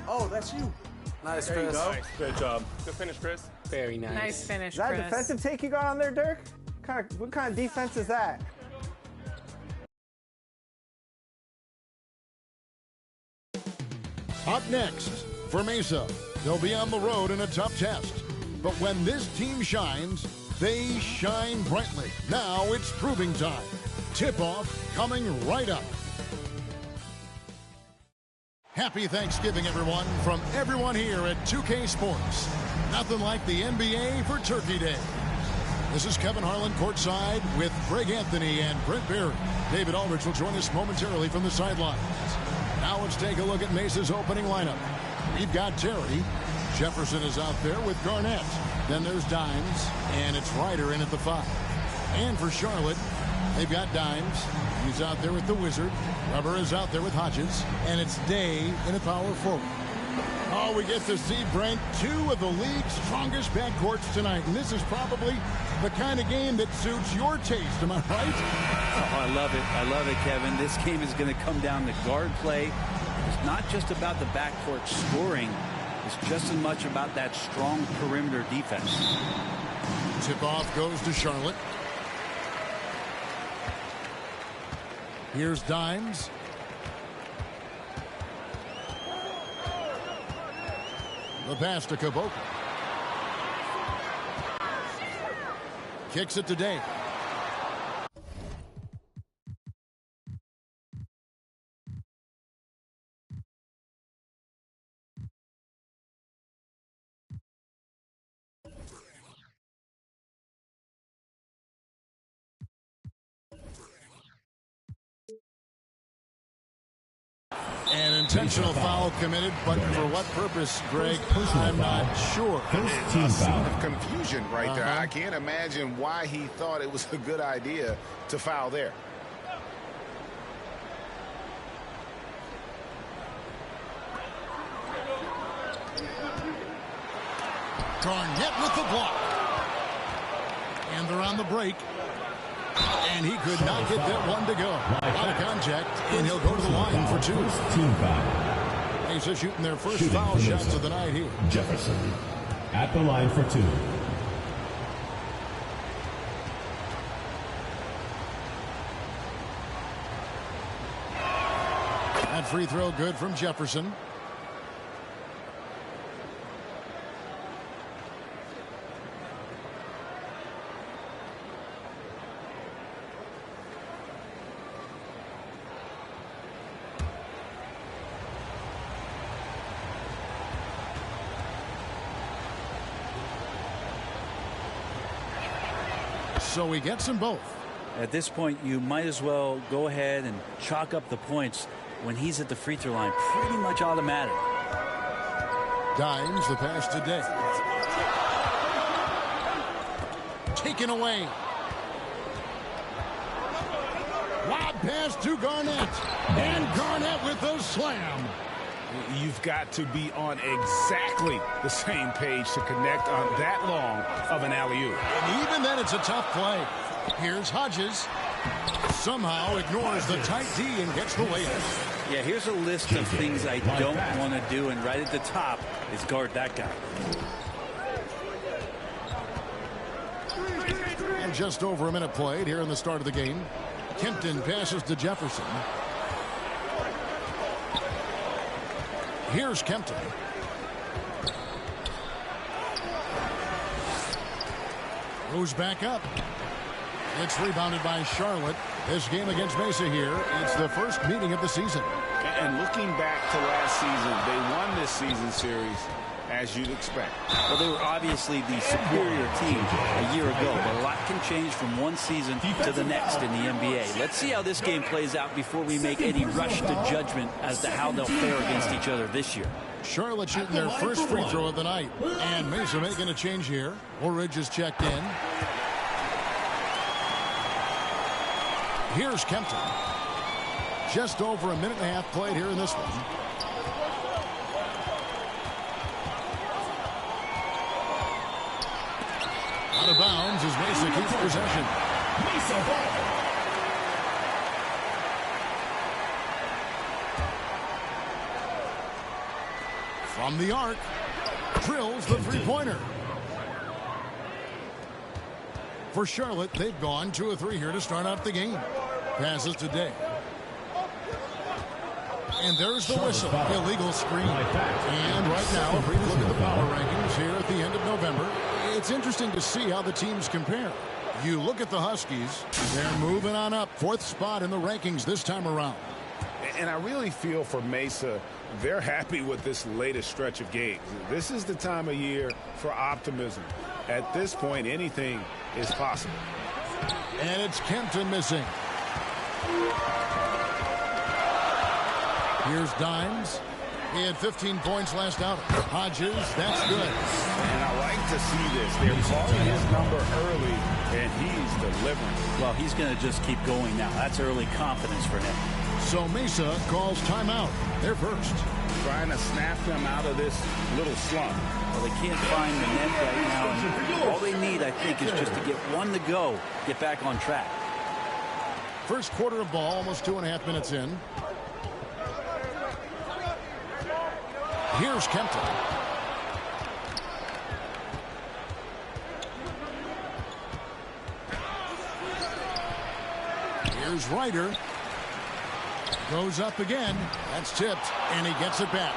Oh, that's you. Nice, There Chris. you go. Nice. Good job. Good finish, Chris. Very nice. Nice finish, Is that a Chris. defensive take you got on there, Dirk? What kind of defense is that? Up next, for Mesa, they'll be on the road in a tough test. But when this team shines, they shine brightly. Now it's proving time. Tip-off coming right up. Happy Thanksgiving, everyone, from everyone here at 2K Sports. Nothing like the NBA for Turkey Day. This is Kevin Harlan courtside with Greg Anthony and Brent Berry. David Aldridge will join us momentarily from the sidelines. Now let's take a look at Mesa's opening lineup. We've got Terry. Jefferson is out there with Garnett. Then there's Dimes, and it's Ryder in at the 5. And for Charlotte, they've got Dimes. He's out there with the Wizard. Rubber is out there with Hodges. And it's Day in a power forward. Oh, we get to see, Brent, two of the league's strongest backcourts tonight. And this is probably the kind of game that suits your taste. Am I right? Oh, I love it. I love it, Kevin. This game is going to come down to guard play. It's not just about the backcourt scoring. It's just as much about that strong perimeter defense. Tip-off goes to Charlotte. Here's Dimes. The pass to Kuboka. Kicks it to Day. An intentional foul committed, but for what purpose, Greg? I'm not sure. A scene of confusion right there. I can't imagine why he thought it was a good idea to foul there. Garnett with the block. And they're on the break. And he could not get that one to go. Out of contact, and he'll go to the line for 2. Team foul. Mesa shooting their first foul shots of the night here. Jefferson at the line for 2. That free throw good from Jefferson. So he gets them both. At this point, you might as well go ahead and chalk up the points when he's at the free throw line. Pretty much automatic. Dimes the pass to Day. Taken away. Lob pass to Garnett. And Garnett with a slam. You've got to be on exactly the same page to connect on that long of an alley-oop. And even then, it's a tough play. Here's Hodges. Somehow ignores the tight D and gets the layup. Yeah, here's a list of things I don't want to do, and right at the top is guard that guy. And just over a minute played here in the start of the game. Kempton passes to Jefferson. Here's Kempton. Goes back up. It's rebounded by Charlotte. This game against Mesa here, it's the first meeting of the season. And looking back to last season, they won this season series as you'd expect. Well, they were obviously the superior team a year ago, but a lot can change from one season to the next in the NBA. Let's see how this game plays out before we make any rush to judgment as to how they'll fare against each other this year. Charlotte shooting their first free throw of the night. And Mesa making a change here. Ulrich is checked in. Here's Kempton. Just over a minute and a half played here in this one. Out of bounds as Mesa keeps possession. From the arc, drills the three-pointer. For Charlotte, they've gone 2 of 3 here to start out the game. Passes today. And there's the whistle. Illegal screen. And right now, if we look at the power rankings here at the end of November, it's interesting to see how the teams compare. You look at the Huskies, they're moving on up. 4th spot in the rankings this time around. And I really feel for Mesa, they're happy with this latest stretch of games. This is the time of year for optimism. At this point, anything is possible. And it's Kempton missing. Here's Dimes. He had 15 points last out. Hodges, that's good. And I like to see this. They're calling his number early, and he's delivering. Well, he's going to just keep going now. That's early confidence for him. So Mesa calls timeout. They're first. Trying to snap them out of this little slump. Well, they can't find the net right now. All they need, I think, is just to get one to go, get back on track. First quarter of ball, almost 2.5 minutes in. Here's Kempton. Here's Ryder. Goes up again. That's tipped, and he gets it back.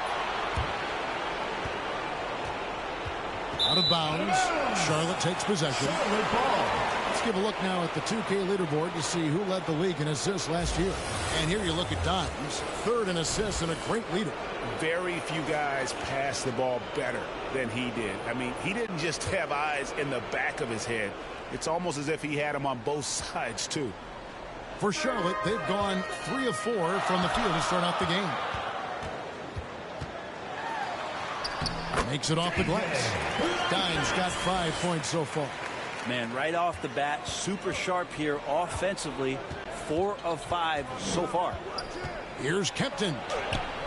Out of bounds. Charlotte takes possession. Let's give a look now at the 2K leaderboard to see who led the league in assists last year. And here you look at Dimes, 3rd in assists and a great leader. Very few guys pass the ball better than he did. I mean, he didn't just have eyes in the back of his head. It's almost as if he had them on both sides, too. For Charlotte, they've gone 3 of 4 from the field to start out the game. Makes it off the glass. Dimes got 5 points so far. Man, right off the bat, super sharp here offensively. 4 of 5 so far. Here's Kempton.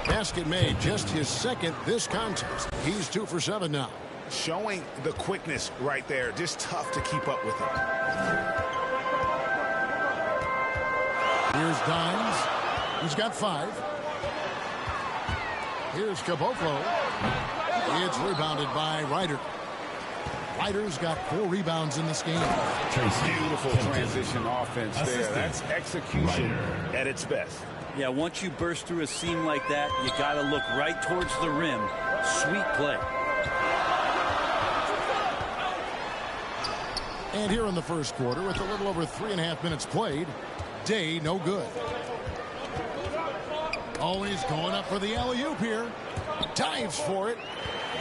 Basket made, just his 2nd this contest. He's 2 for 7 now. Showing the quickness right there. Just tough to keep up with him. Here's Dimes. He's got 5. Here's Caboclo. It's rebounded by Ryder. Ryder's got 4 rebounds in this game. Beautiful transition offense there. That's execution at its best. Yeah, once you burst through a seam like that, you got to look right towards the rim. Sweet play. And here in the first quarter, with a little over 3.5 minutes played, Day no good. Always going up for the alley-oop here. Dives for it.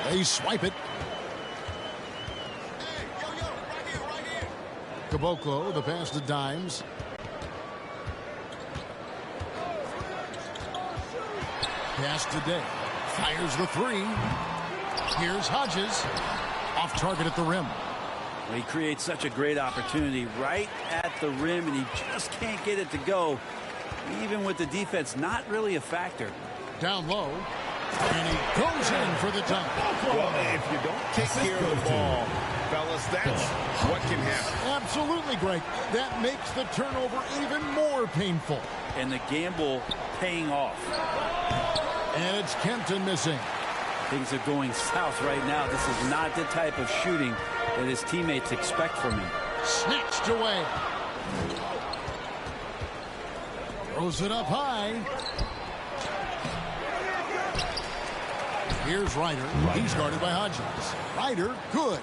They swipe it. Caboclo, the pass to Dimes. Pass to Day. Fires the 3. Here's Hodges. Off target at the rim. Well, he creates such a great opportunity right at the rim, and he just can't get it to go. Even with the defense, not really a factor. Down low. And he goes in for the dunk. Well, if you don't take care of the ball, fellas, that's what can happen. Absolutely, Greg. That makes the turnover even more painful. And the gamble paying off. And it's Kempton missing. Things are going south right now. This is not the type of shooting that his teammates expect from him. Snatched away. Throws it up high. Here's Ryder. He's guarded by Hodges. Ryder, good.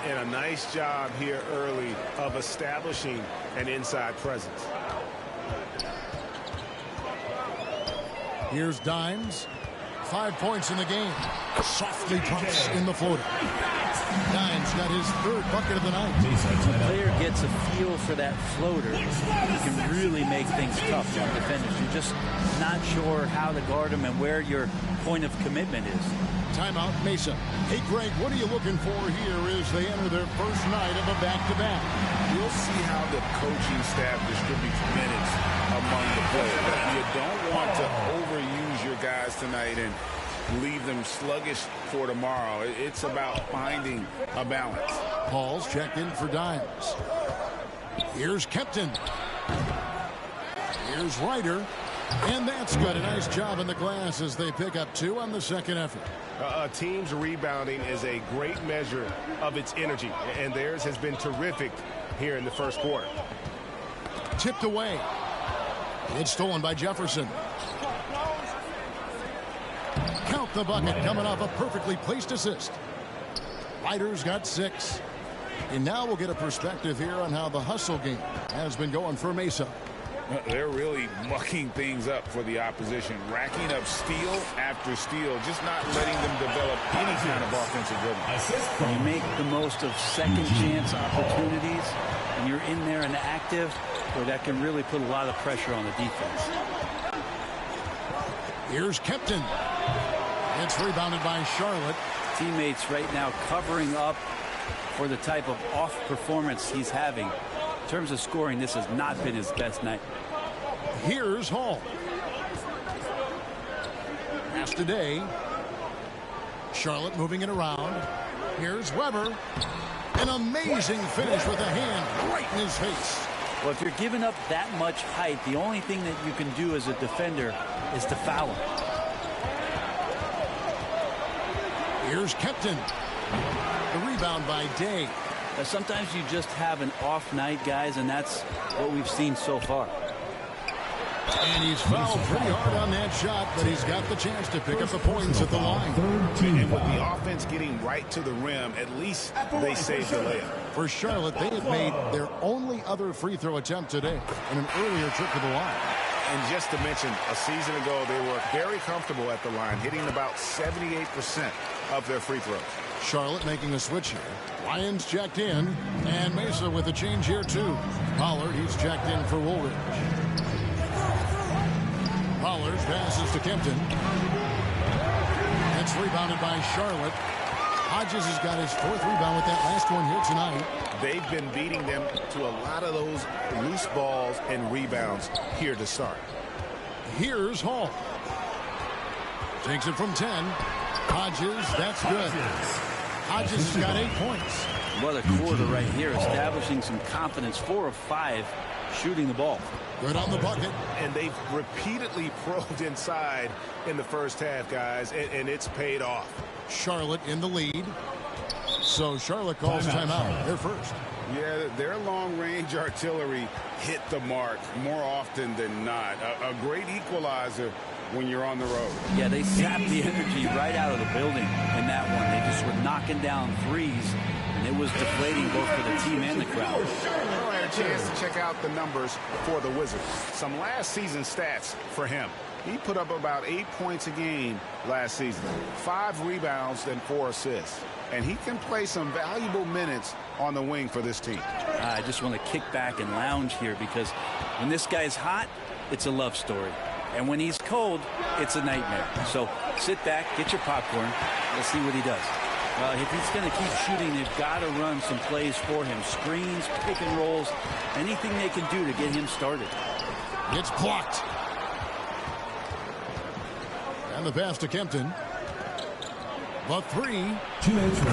And a nice job here early of establishing an inside presence. Here's Dimes. 5 points in the game. Softly drops in the floater. Dimes got his 3rd bucket of the night. The player gets a feel for that floater. He can really make things tough on defenders. You're just not sure how to guard him and where your point of commitment is. Timeout, Mesa. Hey, Greg, what are you looking for here as they enter their first night of a back-to-back? You'll see how the coaching staff distributes minutes among the players. You don't want to overuse your guys tonight and leave them sluggish for tomorrow. It's about finding a balance. Paul's checked in for Dimes. Here's Kempton. Here's Ryder. And that's good. A nice job in the glass as they pick up 2 on the second effort. A team's rebounding is a great measure of its energy, and theirs has been terrific here in the first quarter. Tipped away. It's stolen by Jefferson. Count the bucket coming off a perfectly placed assist. Ryder's got 6. And now we'll get a perspective here on how the hustle game has been going for Mesa. They're really mucking things up for the opposition, racking up steal after steal, just not letting them develop any kind of offensive rhythm. You make the most of second chance opportunities, and you're in there and active, where that can really put a lot of pressure on the defense. Here's Kempton. It's rebounded by Charlotte. Teammates right now covering up for the type of off performance he's having. In terms of scoring, this has not been his best night. Here's Hall. Pass today. Charlotte moving it around. Here's Weber. An amazing finish with a hand right in his face. Well, if you're giving up that much height, the only thing that you can do as a defender is to foul him. Here's Kempton. The rebound by Day. Sometimes you just have an off night, guys, and that's what we've seen so far. And he's fouled pretty hard on that shot, but he's got the chance to pick up the points at the line. And with the offense getting right to the rim, at least they saved the layup. For Charlotte, they had made their only other free throw attempt today in an earlier trip to the line. And just to mention, a season ago, they were very comfortable at the line, hitting about 78% of their free throws. Charlotte making a switch here. Lions checked in, and Mesa with a change here too. Pollard, he's checked in for Woolridge. Pollard passes to Kempton. It's rebounded by Charlotte. Hodges has got his 4th rebound with that last one here tonight. They've been beating them to a lot of those loose balls and rebounds here to start. Here's Hall. Takes it from 10. Hodges, that's good. Hodges has got 8 points. What a quarter right here, establishing some confidence. 4 of 5 shooting the ball. Good on the bucket. And they've repeatedly probed inside in the first half, guys, and it's paid off. Charlotte in the lead. So Charlotte calls timeout. They're first. Yeah, their long-range artillery hit the mark more often than not. A great equalizer when you're on the road. Yeah, they sapped the energy right out of the building in that one. They just were knocking down threes, and it was deflating both for the team and the crowd. I had a chance to check out the numbers for the Wizards. Some last season stats for him. He put up about 8 points a game last season, 5 rebounds and 4 assists. And he can play some valuable minutes on the wing for this team. I just want to kick back and lounge here, because when this guy's hot, it's a love story. And when he's cold, it's a nightmare. So sit back, get your popcorn. Let's see what he does. Well, if he's going to keep shooting, they've got to run some plays for him. Screens, pick and rolls, anything they can do to get him started. It's blocked. And the pass to Kempton. The 3.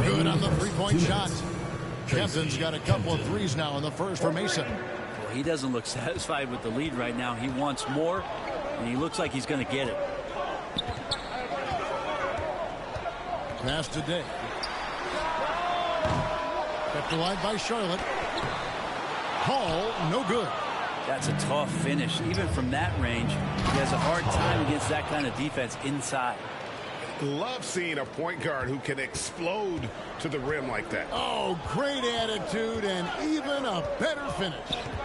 Good on the 3-point shot. Kempton's got a couple of threes now in the first for Mesa. Well, he doesn't look satisfied with the lead right now. He wants more, and he looks like he's going to get it. Pass today. Kept alive by Charlotte. Hall, no good. That's a tough finish. Even from that range, he has a hard time against that kind of defense inside. Love seeing a point guard who can explode to the rim like that. Oh, great attitude and even a better finish.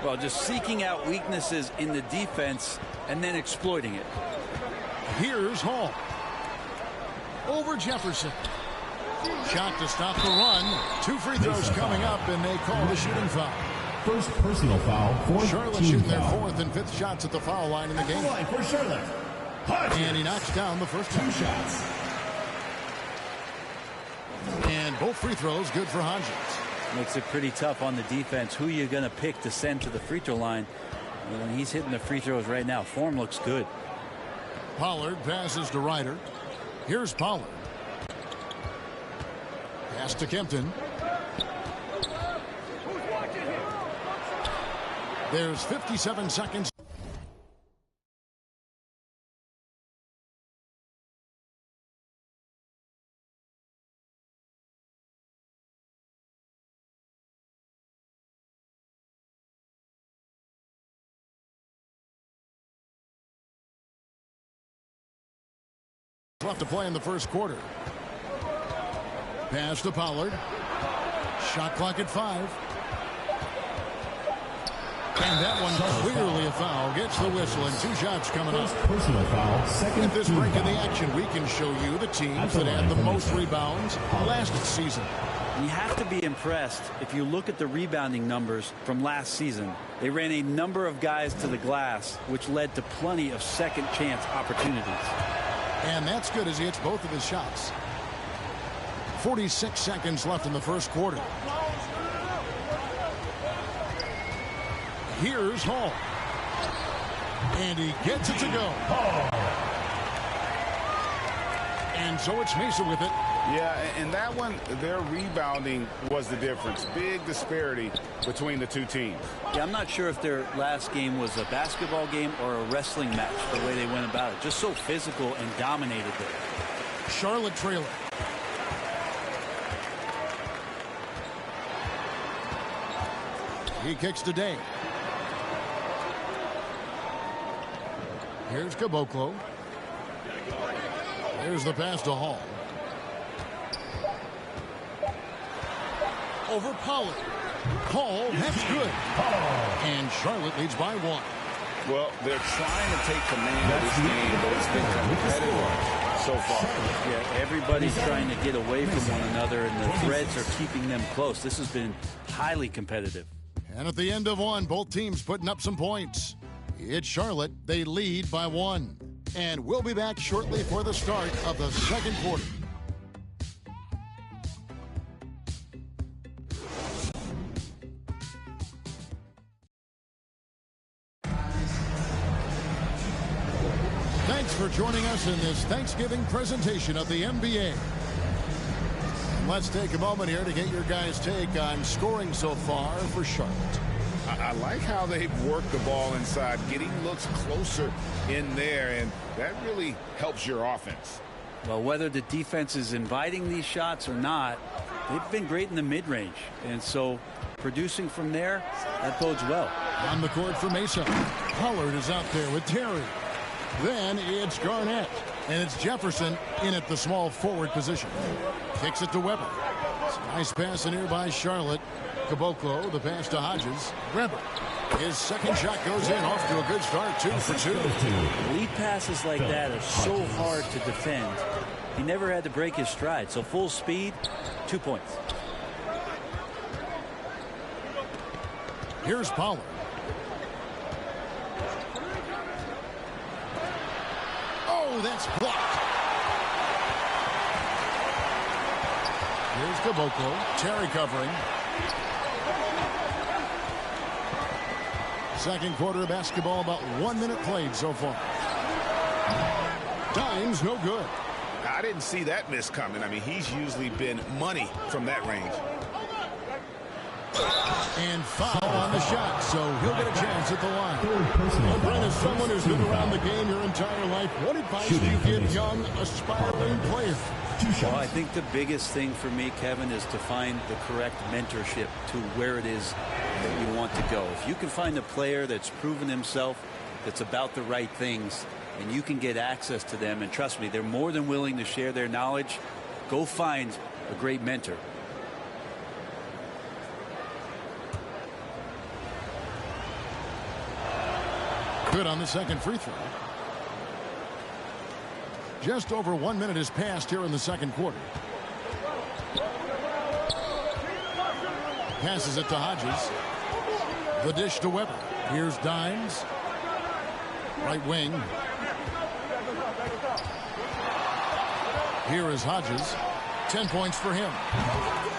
Well, just seeking out weaknesses in the defense and then exploiting it. Here's Hall. Over Jefferson. Shot to stop the run. 2 free throws coming up, and they call the shooting foul. First personal foul for Charlotte shooting their 4th and 5th shots at the foul line in the game. For Charlotte. And he knocks down the first 2 shots. And both free throws good for Hodges. Makes it pretty tough on the defense. Who you're going to pick to send to the free throw line. When he's hitting the free throws right now, form looks good. Pollard passes to Ryder. Here's Pollard. Pass to Kempton. There's 57 seconds. left to play in the first quarter. Pass to Pollard. Shot clock at 5. And that one clearly a foul. Gets the whistle and 2 shots coming up. Personal foul. Second. At this break in the action, we can show you the teams that had the most rebounds last season. You have to be impressed if you look at the rebounding numbers from last season. They ran a number of guys to the glass, which led to plenty of second chance opportunities. And that's good as he hits both of his shots. 46 seconds left in the first quarter. Here's Hall. And he gets it to go. And so it's Mesa with it. Yeah, and that one, their rebounding was the difference. Big disparity between the two teams. Yeah, I'm not sure if their last game was a basketball game or a wrestling match, the way they went about it. Just so physical and dominated there. Charlotte trailer. He kicks to Day. Here's Caboclo. Here's the pass to Hall. Over Pollard. Hall, that's good. And Charlotte leads by 1. Well, they're trying to take command of this game, but it's been competitive so far. Yeah, everybody's trying to get away from one another, and the threads are keeping them close. This has been highly competitive. And at the end of 1, both teams putting up some points. It's Charlotte. They lead by 1. And we'll be back shortly for the start of the second quarter. Thanks for joining us in this Thanksgiving presentation of the NBA. Let's take a moment here to get your guys' take on scoring so far for Charlotte. I like how they've worked the ball inside, getting looks closer in there, and that really helps your offense. Well, whether the defense is inviting these shots or not, they've been great in the mid-range. And so producing from there, that bodes well. On the court for Mesa. Pollard is out there with Terry. Then it's Garnett. And it's Jefferson in at the small forward position. Kicks it to Weber. It's a nice pass in here by Charlotte. Caboclo, the pass to Hodges. Weber. His second shot goes in, off to a good start, 2 for 2. Lead passes like that are so hard to defend. He never had to break his stride, so full speed, 2 points. Here's Pollard. Oh, that's blocked. Here's Caboclo. Terry covering. Second quarter of basketball, about 1 minute played so far. Dimes, no good. I didn't see that miss coming. I mean, he's usually been money from that range. And foul on the shot, so he'll get a chance at the line. Well, Brent, as someone who's been around the game your entire life, what advice do you give young, aspiring players? Well, I think the biggest thing for me, Kevin, is to find the correct mentorship to where it is that you want to go. If you can find a player that's proven himself, that's about the right things, and you can get access to them, and trust me, they're more than willing to share their knowledge, go find a great mentor. Good on the second free throw. Just over 1 minute has passed here in the second quarter. Passes it to Hodges. The dish to Weber. Here's Dimes. Right wing. Here is Hodges. 10 points for him.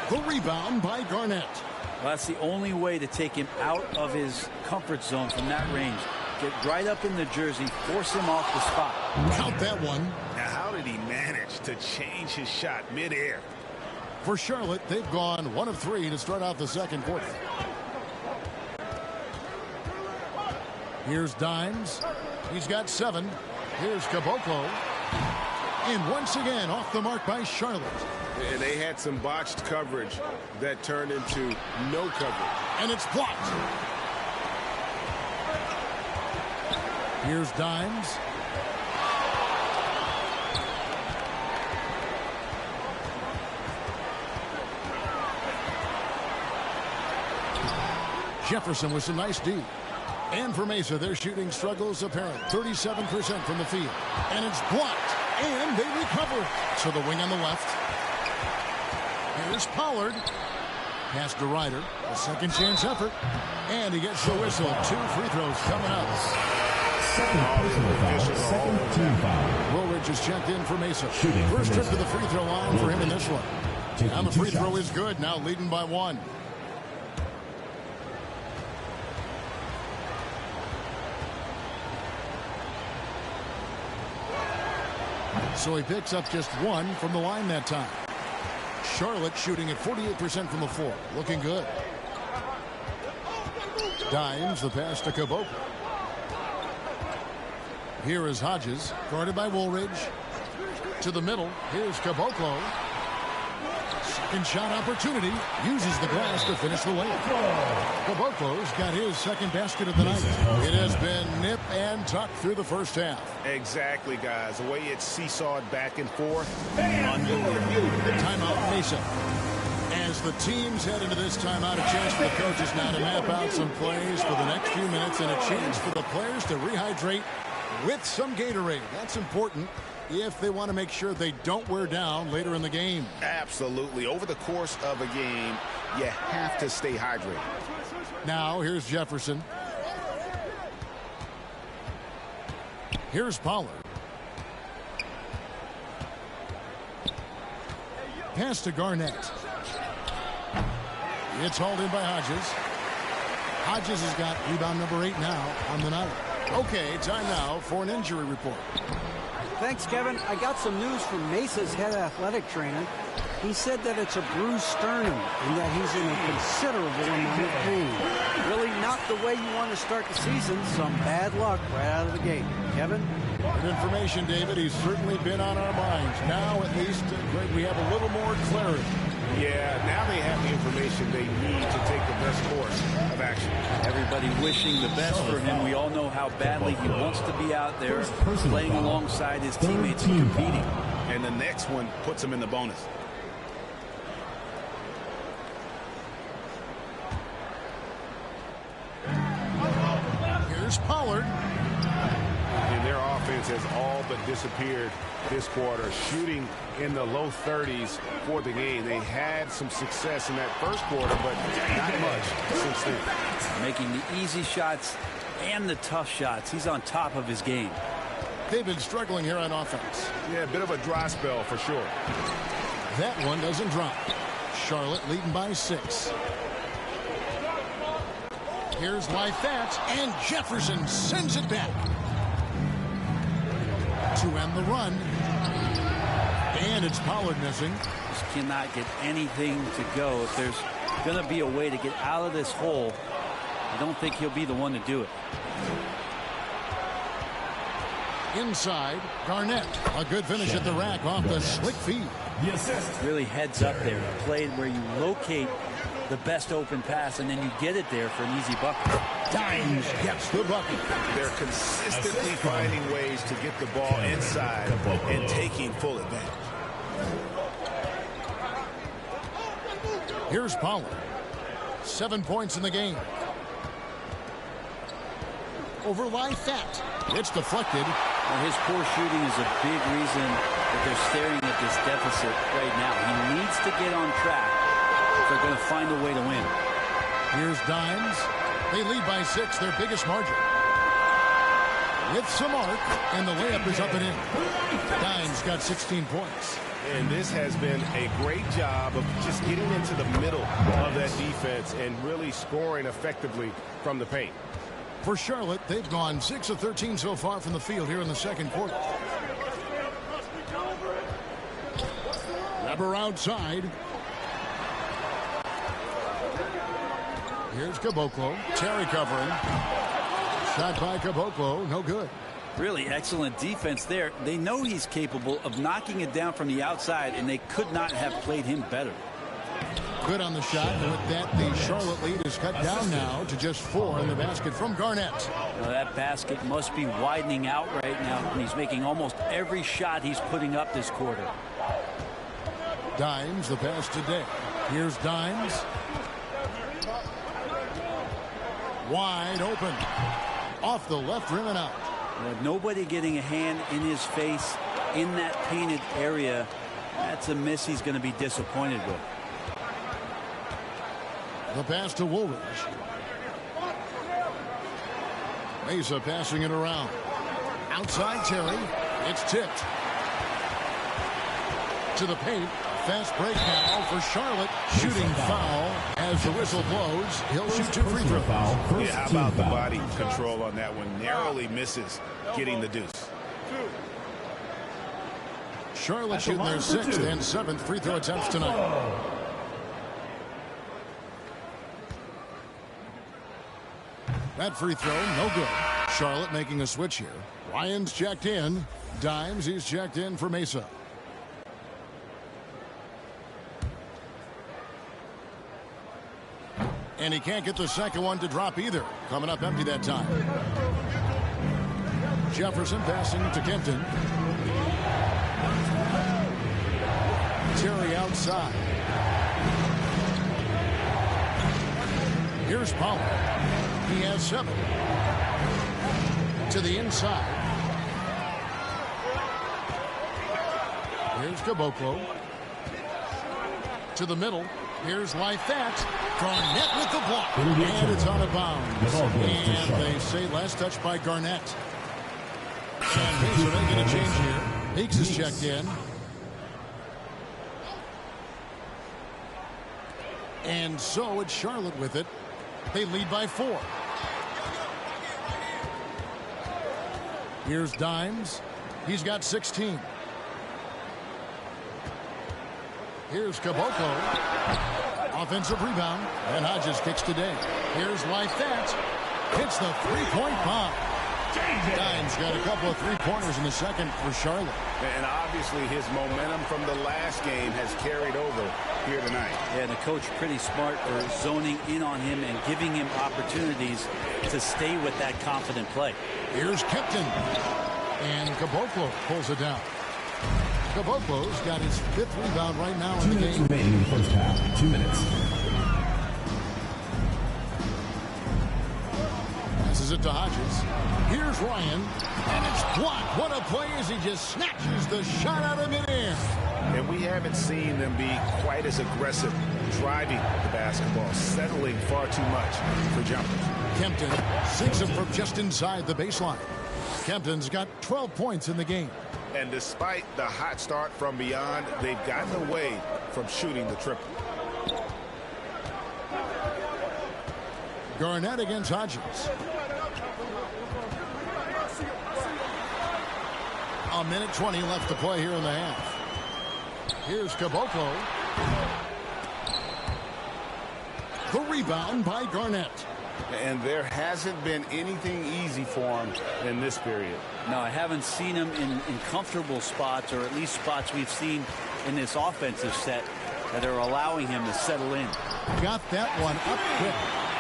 The rebound by Garnett. Well, that's the only way to take him out of his comfort zone from that range. Get right up in the jersey, force him off the spot. Count that one. Now, how did he manage to change his shot midair? For Charlotte, they've gone 1 of 3 to start out the second quarter. Here's Dimes. He's got 7. Here's Caboclo. And once again, off the mark by Charlotte. And they had some botched coverage that turned into no coverage. And it's blocked. Here's Dimes. Jefferson with some nice D. And for Mesa, their shooting struggles apparent. 37% from the field. And it's blocked. And they recover it. To the wing on the left. Here's Pollard. Pass to Ryder. A second chance effort. And he gets the whistle. 2 free throws coming up. Second personal foul. Second team foul. Woolridge is checked in for Mesa. Shooting for First trip Mesa. to the free throw line for him in this one. And the free throw shots. is good. Now leading by 1. So he picks up just 1 from the line that time. Charlotte shooting at 48% from the floor. Looking good. Dimes the pass to Caboclo. Here is Hodges, guarded by Woolridge. To the middle. Here's Caboclo. Second shot opportunity. Uses the glass to finish the layup. Caboclo's got his second basket of the night. It has been nip and tuck through the first half. Exactly, guys. The way it's seesawed back and forth. Timeout Mesa. As the teams head into this timeout, a chance for the coaches now to map out some plays for the next few minutes and a chance for the players to rehydrate with some Gatorade. That's important if they want to make sure they don't wear down later in the game. Absolutely. Over the course of a game, you have to stay hydrated. Now, here's Jefferson. Here's Pollard. Pass to Garnett. It's hauled in by Hodges. Hodges has got rebound number 8 now on the night. Okay, time now for an injury report. Thanks, Kevin. I got some news from Mesa's head athletic trainer. He said that it's a bruised sternum and that he's in a considerable amount of pain. Really not the way you want to start the season. Some bad luck right out of the gate. Kevin? Good information, David. He's certainly been on our minds. Now, at least, Greg, we have a little more clarity. Yeah, now they have the information they need to take the best course of action. Everybody wishing the best for him. We all know how badly he wants to be out there playing alongside his teammates and competing. And the next one puts him in the bonus. Here's Pollard. And their offense has all but disappeared this quarter, shooting in the low 30s for the game. They had some success in that first quarter, but not much since then. Making the easy shots and the tough shots. He's on top of his game. They've been struggling here on offense. Yeah, a bit of a dry spell for sure. That one doesn't drop. Charlotte leading by 6. Here's Lyfat, and Jefferson sends it back. To end the run. And it's Pollard missing. Just cannot get anything to go. If there's going to be a way to get out of this hole, I don't think he'll be the one to do it. Inside, Garnett. A good finish at the rack off the slick feed. Really heads up there. A play where you locate the best open pass and then you get it there for an easy bucket. Dimes gets the bucket. They're consistently finding ways to get the ball inside and taking full advantage. Here's Pollard. 7 points in the game. Over Lyfat. It's deflected. Well, his poor shooting is a big reason that they're staring at this deficit right now. He needs to get on track if they're going to find a way to win. Here's Dimes. They lead by 6, their biggest margin. With some arc, and the layup is up and in. Dimes got 16 points. And this has been a great job of just getting into the middle of that defense and really scoring effectively from the paint. For Charlotte, they've gone 6 of 13 so far from the field here in the second quarter. Weber outside. Here's Caboclo. Terry covering. Shot by Caboclo. No good. Really excellent defense there. They know he's capable of knocking it down from the outside, and they could not have played him better. Good on the shot. And with that, the Charlotte lead is cut down now to just 4 in the basket from Garnett. Well, that basket must be widening out right now, and he's making almost every shot he's putting up this quarter. Dimes, the pass today. Here's Dimes. Wide open. Off the left rim and out. Nobody getting a hand in his face in that painted area. That's a miss he's going to be disappointed with. The pass to Woolridge. Mesa passing it around. Outside Terry. It's tipped. To the paint. Fast break now for Charlotte. Shooting foul as the whistle blows. He'll shoot 2 free throws. Yeah, how about the body control on that one? Narrowly misses getting the deuce. Charlotte shooting their 6th and 7th free throw attempts tonight. That free throw, no good. Charlotte making a switch here. Ryan's checked in. Dimes, he's checked in for Mesa. And he can't get the second one to drop either. Coming up empty that time. Jefferson passing to Kempton. Terry outside. Here's Pollard. He has 7. To the inside. Here's Caboclo. To the middle. Here's Lyfat. Garnett with the block. And it's out of bounds. And they say last touch by Garnett. And Mesa making a change here. Meeks is checked in. And so it's Charlotte with it. They lead by 4. Here's Dimes. He's got 16. Here's Caboclo. Offensive rebound. And Hodges kicks today. Here's Lyfat. Hits the three-point bomb. Dimes got a couple of three-pointers in the second for Charlotte. And obviously his momentum from the last game has carried over here tonight. Yeah, and the coach pretty smart for zoning in on him and giving him opportunities to stay with that confident play. Here's Kempton. And Caboclo pulls it down. Caboclo's got his 5th rebound right now in the game. 2 minutes remaining in the first half. 2 minutes. Passes it to Hodges. Here's Ryan. And it's blocked. What a play as he just snatches the shot out of midair. And we haven't seen them be quite as aggressive driving the basketball, settling far too much for jumpers. Kempton sinks him from just inside the baseline. Kempton's got 12 points in the game. And despite the hot start from beyond, they've gotten away from shooting the triple. Garnett against Hodges. A minute 20 left to play here in the half. Here's Caboclo. The rebound by Garnett. And there hasn't been anything easy for him in this period. No, I haven't seen him in comfortable spots, or at least spots we've seen in this offensive set that are allowing him to settle in. Got that one up quick.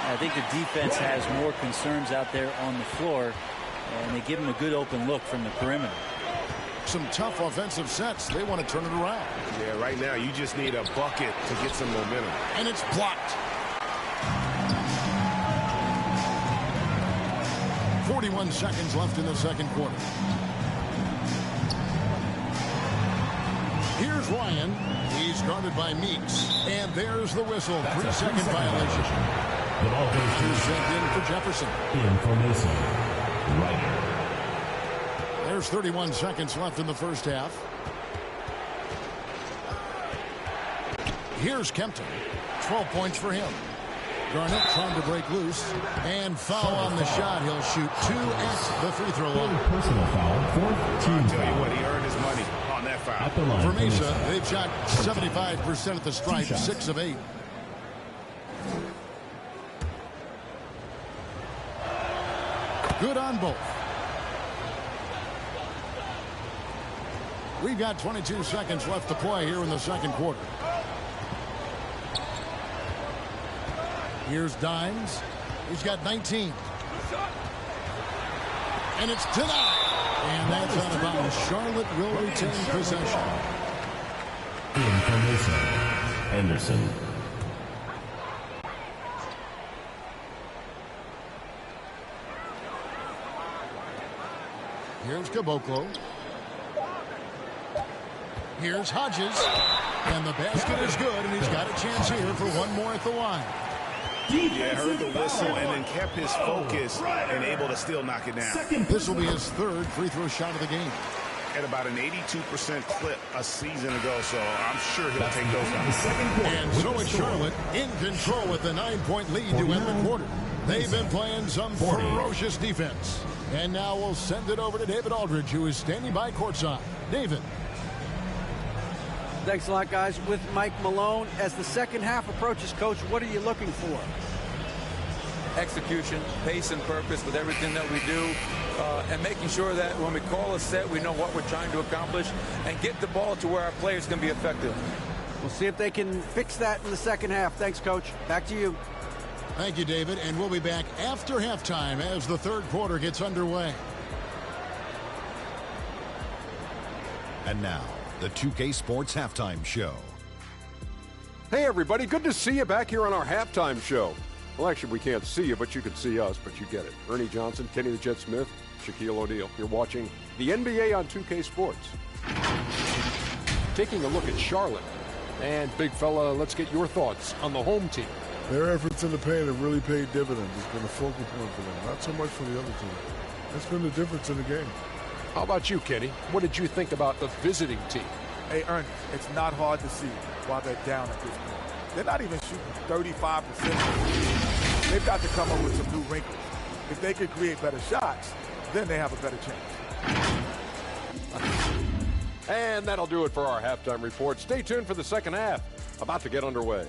I think the defense has more concerns out there on the floor, and they give him a good open look from the perimeter. Some tough offensive sets. They want to turn it around. Yeah, right now you just need a bucket to get some momentum. And it's blocked. 41 seconds left in the second quarter. Here's Ryan. He's guarded by Meeks. And there's the whistle. 3-second violation. The ball goes to Sent in for Jefferson. in for Mesa. Right. There's 31 seconds left in the first half. Here's Kempton. 12 points for him. Garnett trying to break loose. And foul on the shot. He'll shoot 2 at the free throw line. Personal foul. 4th team I'll tell you foul. what, he earned his money on that foul. At the line For Mesa, they've shot 75% at the stripe, 6 of 8. Good on both. We've got 22 seconds left to play here in the second quarter. Here's Dimes. He's got 19. And it's denied. And that's out of bounds. Charlotte will retain possession. In for Mesa. Anderson. Here's Caboclo. Here's Hodges. And the basket is good, and he's got a chance here for one more at the line. Yeah, heard the whistle and then kept his focus and able to still knock it down. This will be his third free throw shot of the game. At about an 82% clip a season ago, so I'm sure he'll take those numbers. And so it's Charlotte in control with the 9-point lead to end the quarter. They've been playing some ferocious defense. And now we'll send it over to David Aldridge, who is standing by courtside. David. Thanks a lot, guys. With Mike Malone, as the second half approaches, Coach, what are you looking for? Execution, pace, and purpose with everything that we do, and making sure that when we call a set, we know what we're trying to accomplish and get the ball to where our players can be effective. We'll see if they can fix that in the second half. Thanks, Coach. Back to you. Thank you, David. And we'll be back after halftime as the third quarter gets underway. And now, the 2K Sports Halftime Show. Hey, everybody. Good to see you back here on our halftime show. Well, actually, we can't see you, but you can see us, but you get it. Ernie Johnson, Kenny the Jet Smith, Shaquille O'Neal. You're watching the NBA on 2K Sports. Taking a look at Charlotte. And, big fella, let's get your thoughts on the home team. Their efforts in the paint have really paid dividends. It's been a focal point for them, not so much for the other team. That's been the difference in the game. How about you, Kenny? What did you think about the visiting team? Hey, Ernie, it's not hard to see why they're down at this point. They're not even shooting 35%. They've got to come up with some new wrinkles. If they could create better shots, then they have a better chance. And that'll do it for our halftime report. Stay tuned for the second half. About to get underway.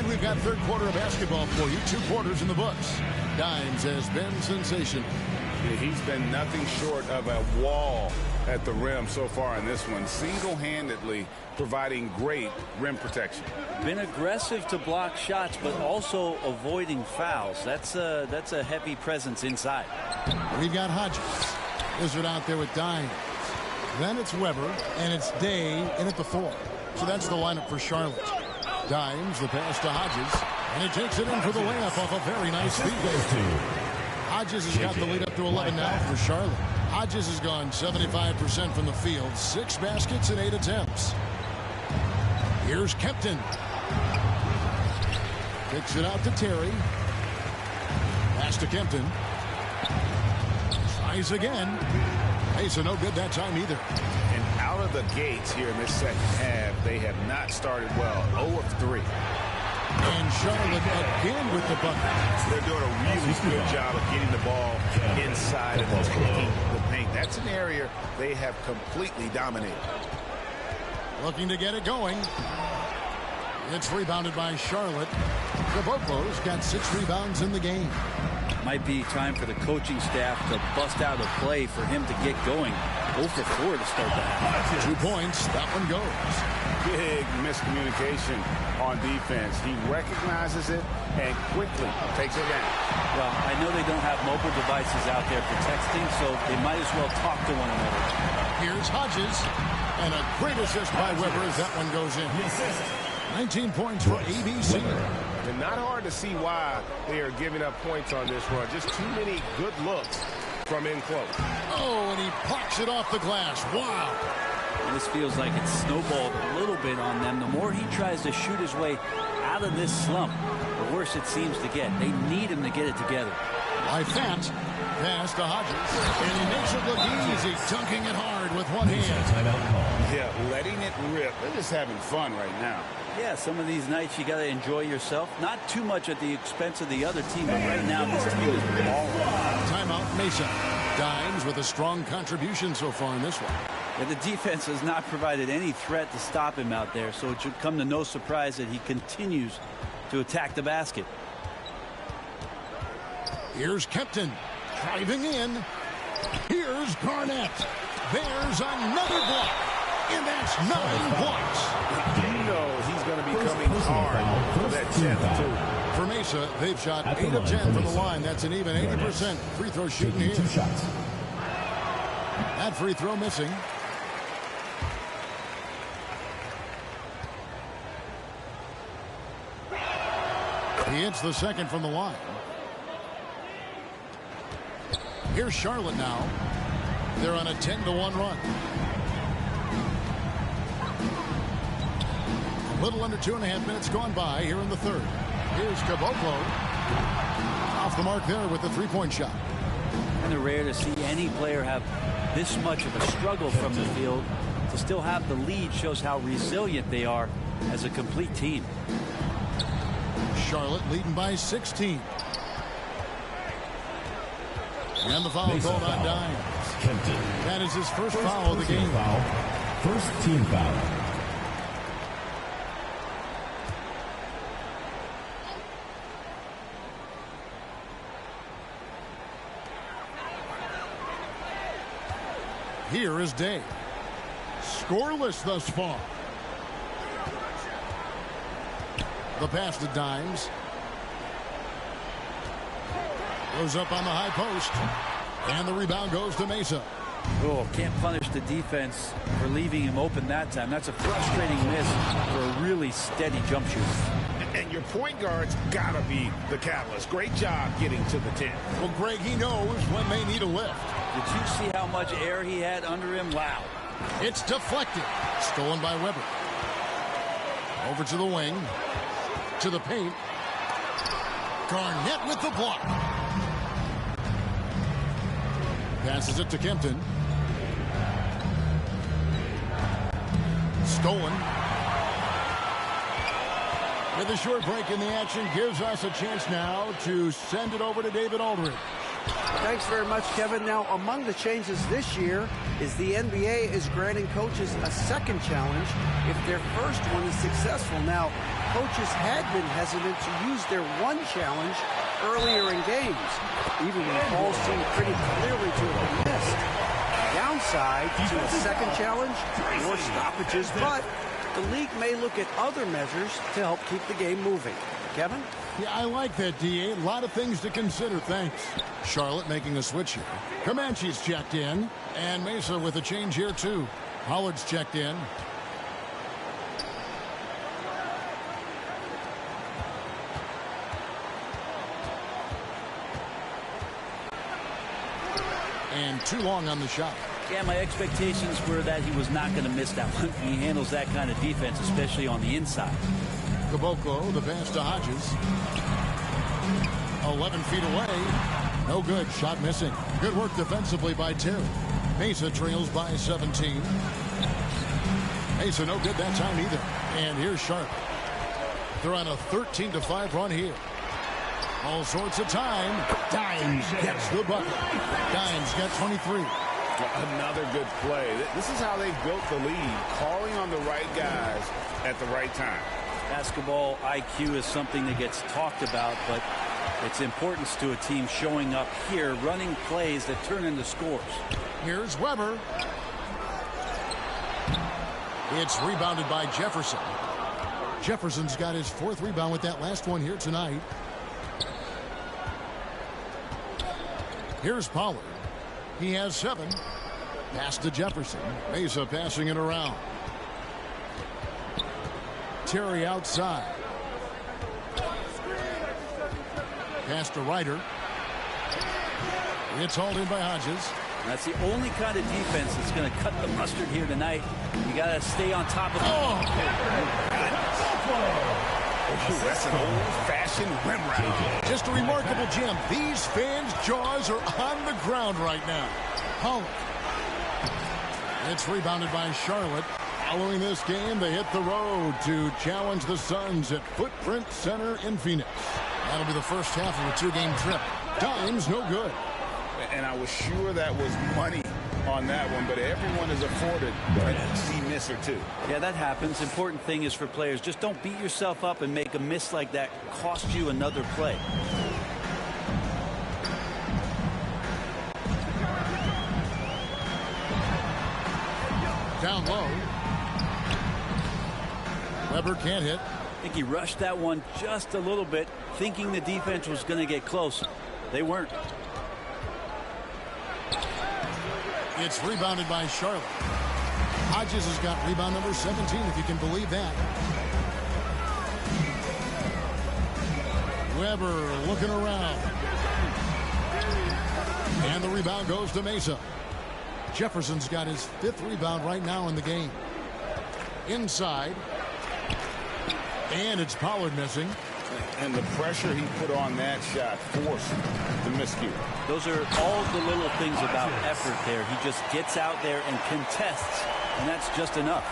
We've got third quarter of basketball for you. 2 quarters in the books. Dimes has been sensational. He's been nothing short of a wall at the rim so far in this one, single-handedly providing great rim protection. Been aggressive to block shots, but also avoiding fouls. That's a heavy presence inside. We've got Hodges. Wizard out there with Dimes. Then it's Weber, and it's Day in at the 4. So that's the lineup for Charlotte. Dimes, the pass to Hodges, and he takes it in for the layup off a very nice feed. Hodges has got the lead up to 11 now for Charlotte. Hodges has gone 75% from the field, 6 baskets and 8 attempts. Here's Kempton. Kicks it out to Terry. Pass to Kempton. Tries again. Hey, so no good that time either. And out of the gates here in this second half, they have not started well. 0 of 3. And Charlotte again with the bucket. They're doing a really good job of getting the ball inside and taking the paint. That's an area they have completely dominated. Looking to get it going. It's rebounded by Charlotte. Caboclo's got 6 rebounds in the game. Might be time for the coaching staff to bust out a play for him to get going. 0 for 4 to start the half. 2 points. That one goes. Big miscommunication on defense. He recognizes it and quickly takes it down. Well, I know they don't have mobile devices out there for texting, so they might as well talk to one another. Here's Hodges. And a great assist by Weber as that one goes in. 19 points for ABC. And not hard to see why they are giving up points on this run. Just too many good looks from in close. Oh, and he pops it off the glass. Wow. And this feels like it's snowballed a little bit on them. The more he tries to shoot his way out of this slump, the worse it seems to get. They need him to get it together. By Fant, pass to Hodges. And he makes it look easy, dunking it hard with one hand. Yeah, letting it rip. They're just having fun right now. Yeah, some of these nights you got to enjoy yourself. Not too much at the expense of the other team, but right now this team is balling. Timeout, Mesa. Dimes with a strong contribution so far in this one. Yeah, the defense has not provided any threat to stop him out there, so it should come to no surprise that he continues to attack the basket. Here's Kempton driving in. Here's Garnett. There's another block. And that's 9 points. You know he's going to be coming hard for that 10th, too. For Mesa, they've shot 8 of 10 from the line. That's an even 80% free throw shooting here. That free throw missing. He hits the second from the line. Here's Charlotte now. They're on a 10-1 run. A little under 2.5 minutes gone by here in the third. Here's Caboclo. Off the mark there with the three-point shot. And it's rare to see any player have this much of a struggle from the field. To still have the lead shows how resilient they are as a complete team. Charlotte leading by 16. And the foul called on Dimes. Kempton. That is his first foul of the game. First team foul. Here is Day. Scoreless thus far. The pass to Dimes. Goes up on the high post. And the rebound goes to Mesa. Oh, can't punish the defense for leaving him open that time. That's a frustrating miss for a really steady jump shooter. And your point guard's got to be the catalyst. Great job getting to the 10. Well, Greg, he knows when they need a lift. Did you see how much air he had under him? Wow. It's deflected. Stolen by Weber. Over to the wing. To the paint. Garnett with the block. Passes it to Kempton. Stolen. With a short break in the action, gives us a chance now to send it over to David Aldridge. Thanks very much, Kevin. Now, among the changes this year is the NBA is granting coaches a second challenge if their first one is successful. Now, coaches had been hesitant to use their one challenge earlier in games, even when balls seemed pretty clearly to have been missed. Downside to a second challenge, more stoppages, but the league may look at other measures to help keep the game moving. Kevin? Yeah, I like that, D.A. A lot of things to consider, thanks. Charlotte making a switch here. Comanche's checked in, and Mesa with a change here, too. Hollard's checked in. And too long on the shot. Yeah, my expectations were that he was not going to miss that one. He handles that kind of defense, especially on the inside. Caboclo, the pass to Hodges. 11 feet away. No good. Shot missing. Good work defensively by Terry. Mesa trails by 17. Mesa no good that time either. And here's Sharp. They're on a 13-5 run here. All sorts of time. Dimes gets the bucket. Dimes got 23. Another good play. This is how they built the lead, calling on the right guys at the right time. Basketball IQ is something that gets talked about, but its importance to a team showing up here, running plays that turn into scores. Here's Weber. It's rebounded by Jefferson. Jefferson's got his fourth rebound with that last one here tonight. Here's Pollard. He has 7. Pass to Jefferson. Mesa passing it around. Terry outside. Pass to Ryder. It's hauled in by Hodges. That's the only kind of defense that's going to cut the mustard here tonight. You got to stay on top of it. Oh, that's an old-fashioned rim route. Just a remarkable gem. These fans' jaws are on the ground right now. Pollard. It's rebounded by Charlotte. Following this game, they hit the road to challenge the Suns at Footprint Center in Phoenix. That'll be the first half of a 2-game trip. Dimes no good. And I was sure that was money on that one, but everyone is afforded an easy miss or two. Yeah, that happens. Important thing is for players, just don't beat yourself up and make a miss like that cost you another play. Down low. Weber can't hit. I think he rushed that one just a little bit, thinking the defense was going to get close. They weren't. It's rebounded by Charlotte. Hodges has got rebound number 17, if you can believe that. Weber looking around. And the rebound goes to Mesa. Jefferson's got his 5th rebound right now in the game. Inside. And it's Pollard missing. And the pressure he put on that shot forced the miscue. Those are all the little things about effort there. He just gets out there and contests, and that's just enough.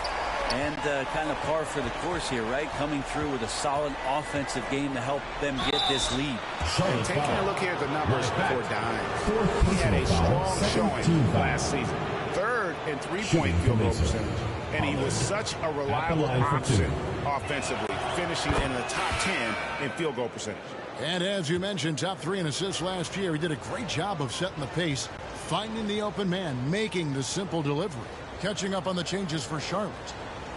And kind of par for the course here, right? Coming through with a solid offensive game to help them get this lead. And taking a look here at the numbers for Dimes. He had a strong showing last season. 3rd in 3-point field goal percentage. And he was such a reliable option offensively, finishing in the top 10 in field goal percentage. And as you mentioned, top 3 in assists last year. He did a great job of setting the pace, finding the open man, making the simple delivery, catching up on the changes for Charlotte.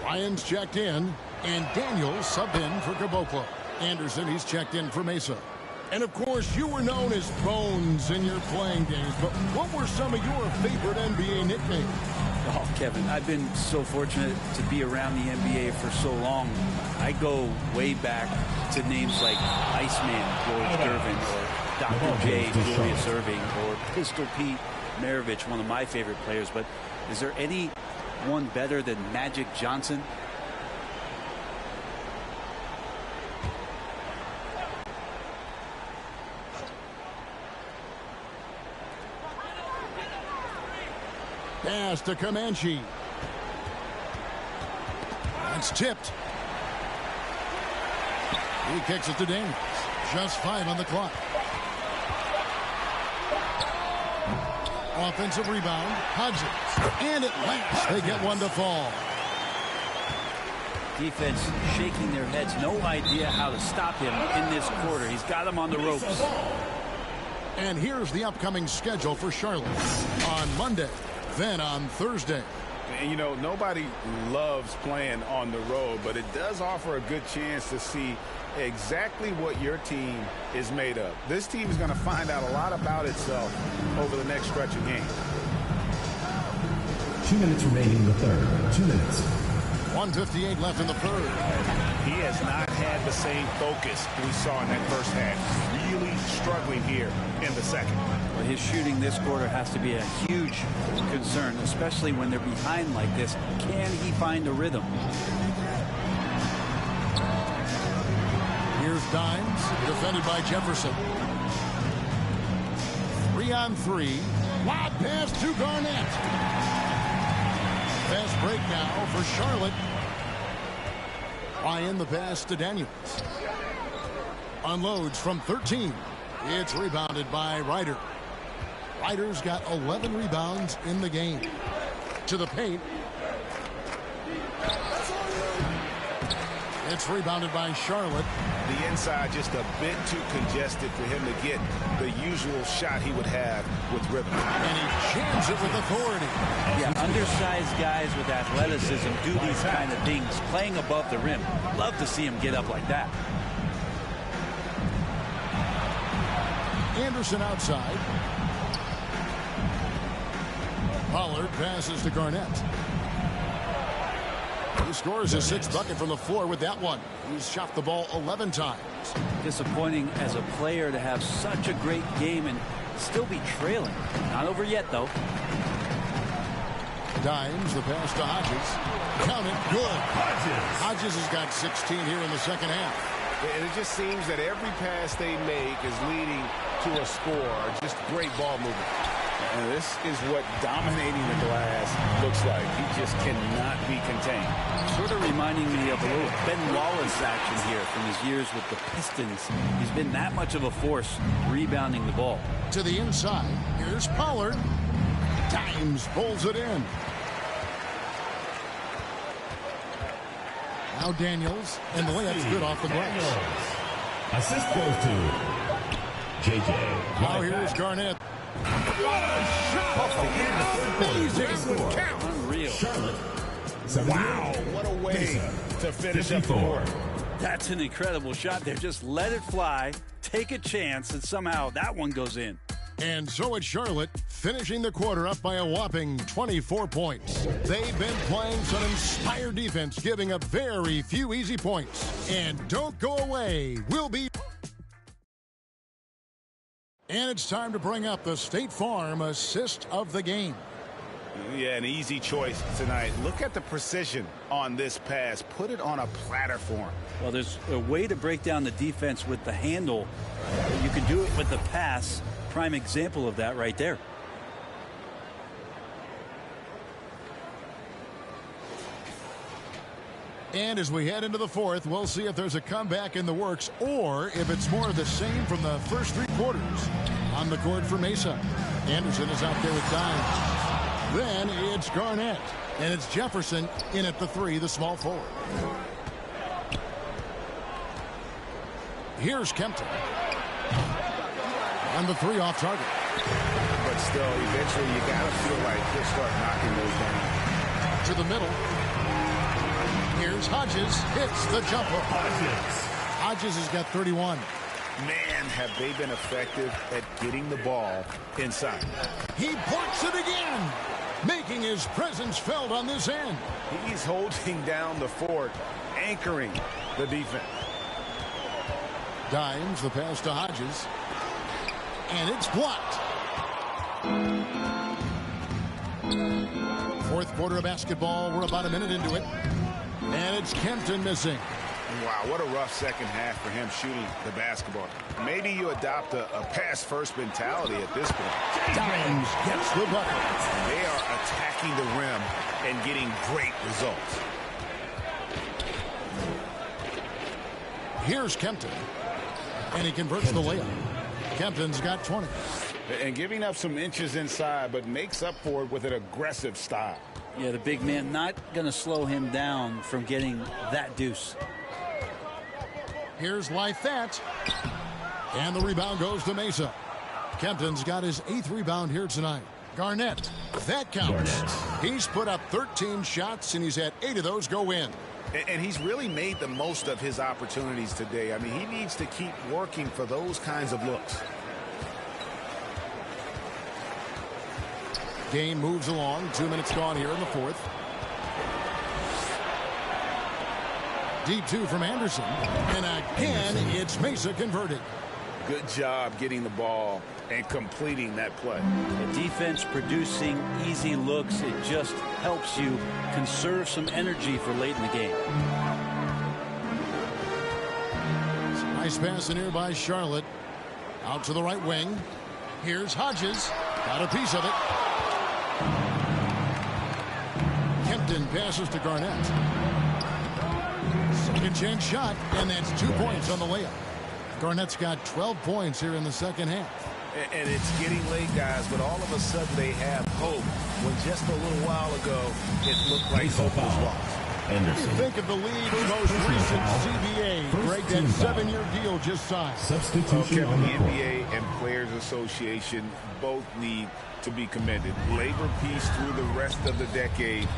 Ryan's checked in, and Daniels subbed in for Caboclo. Anderson, he's checked in for Mesa. And of course, you were known as Bones in your playing days, but what were some of your favorite NBA nicknames? Oh, Kevin, I've been so fortunate to be around the NBA for so long. I go way back to names like Iceman, George Gervin, or Dr. J, Julius Erving, or Pistol Pete Maravich, one of my favorite players. But is there any one better than Magic Johnson? Pass to Comanche. That's tipped. He kicks it to Daniels. Just 5 on the clock. Offensive rebound. Hodges. And at last they get one to fall. Defense shaking their heads. No idea how to stop him in this quarter. He's got him on the ropes. And here's the upcoming schedule for Charlotte. On Monday. Then on Thursday. And, you know, nobody loves playing on the road, but it does offer a good chance to see exactly what your team is made of. This team is going to find out a lot about itself over the next stretch of games. 2 minutes remaining in the third. 2 minutes. 1:58 left in the third. He has not had the same focus we saw in that first half. Really struggling here in the second. Well, his shooting this quarter has to be a huge concern, especially when they're behind like this. Can he find a rhythm? Here's Dimes, defended by Jefferson. 3-on-3. Wide pass to Garnett. Fast break now for Charlotte. Ryan the pass to Daniels. Unloads from 13. It's rebounded by Ryder. Ryder's got 11 rebounds in the game. To the paint. It's rebounded by Charlotte. The inside just a bit too congested for him to get the usual shot he would have with rhythm. And he jams it with authority. Yeah, undersized guys with athleticism do these kind of things, playing above the rim. Love to see him get up like that. Anderson outside. Pollard passes to Garnett. He scores his 6th bucket from the floor with that one. He's shot the ball 11 times. Disappointing as a player to have such a great game and still be trailing. Not over yet, though. Dimes, the pass to Hodges. Count it, good. Hodges has got 16 here in the second half. And it just seems that every pass they make is leading to a score. Just great ball movement. And this is what dominating the glass looks like. He just cannot be contained. Sort of reminding me of a little Ben Wallace action here from his years with the Pistons. He's been that much of a force rebounding the ball. To the inside. Here's Pollard. Dimes pulls it in. Now Daniels, and the layup's good off the glass. Assist goes to JJ. Now here's Garnett. Unreal. Charlotte. Wow, what a way to finish up the board. That's an incredible shot there. Just let it fly, take a chance, and somehow that one goes in. And so it's Charlotte, finishing the quarter up by a whopping 24 points. They've been playing some inspired defense, giving up very few easy points. And don't go away. We'll be And it's time to bring up the State Farm assist of the game. Yeah, an easy choice tonight. Look at the precision on this pass. Put it on a platter for him. Well, there's a way to break down the defense with the handle. You can do it with the pass. Prime example of that right there. And as we head into the fourth, we'll see if there's a comeback in the works or if it's more of the same from the first 3 quarters. On the court for Mesa. Anderson is out there with Dimes. Then it's Garnett. And it's Jefferson in at the 3, the small forward. Here's Kempton. On the 3 off target. But still, eventually you got to feel like he'll start knocking those down. To the middle. Here's Hodges. Hits the jumper. Hodges has got 31. Man, have they been effective at getting the ball inside. He ports it again, making his presence felt on this end. He's holding down the fort, anchoring the defense. Dimes, the pass to Hodges. And it's blocked. Fourth quarter of basketball. We're about a minute into it. And it's Kempton missing. Wow, what a rough second half for him shooting the basketball. Maybe you adopt a pass-first mentality at this point. Dimes gets the bucket. They are attacking the rim and getting great results. Here's Kempton. And he converts the layup. Kempton's got 20. And giving up some inches inside, but makes up for it with an aggressive style. Yeah, the big man not going to slow him down from getting that deuce. Here's Lyfett. And the rebound goes to Mesa. Kempton's got his 8th rebound here tonight. Garnett. That counts. He's put up 13 shots, and he's had 8 of those go in. And he's really made the most of his opportunities today. I mean, he needs to keep working for those kinds of looks. Game moves along. 2 minutes gone here in the fourth. Deep 2 from Anderson. And again, it's Mesa converted. Good job getting the ball and completing that play. The defense producing easy looks. It just helps you conserve some energy for late in the game. Nice pass in here by Charlotte. Out to the right wing. Here's Hodges. Got a piece of it. Kempton passes to Garnett. Second chance shot, and that's 2 points on the layup. Garnett's got 12 points here in the second half. And it's getting late, guys, but all of a sudden they have hope. When just a little while ago, it looked like hope was lost. Anderson. Think of the league's most recent CBA. Greg, that 7-year deal just signed. Substitution on the NBA and Players Association both need to be commended. Labor peace through the rest of the decade.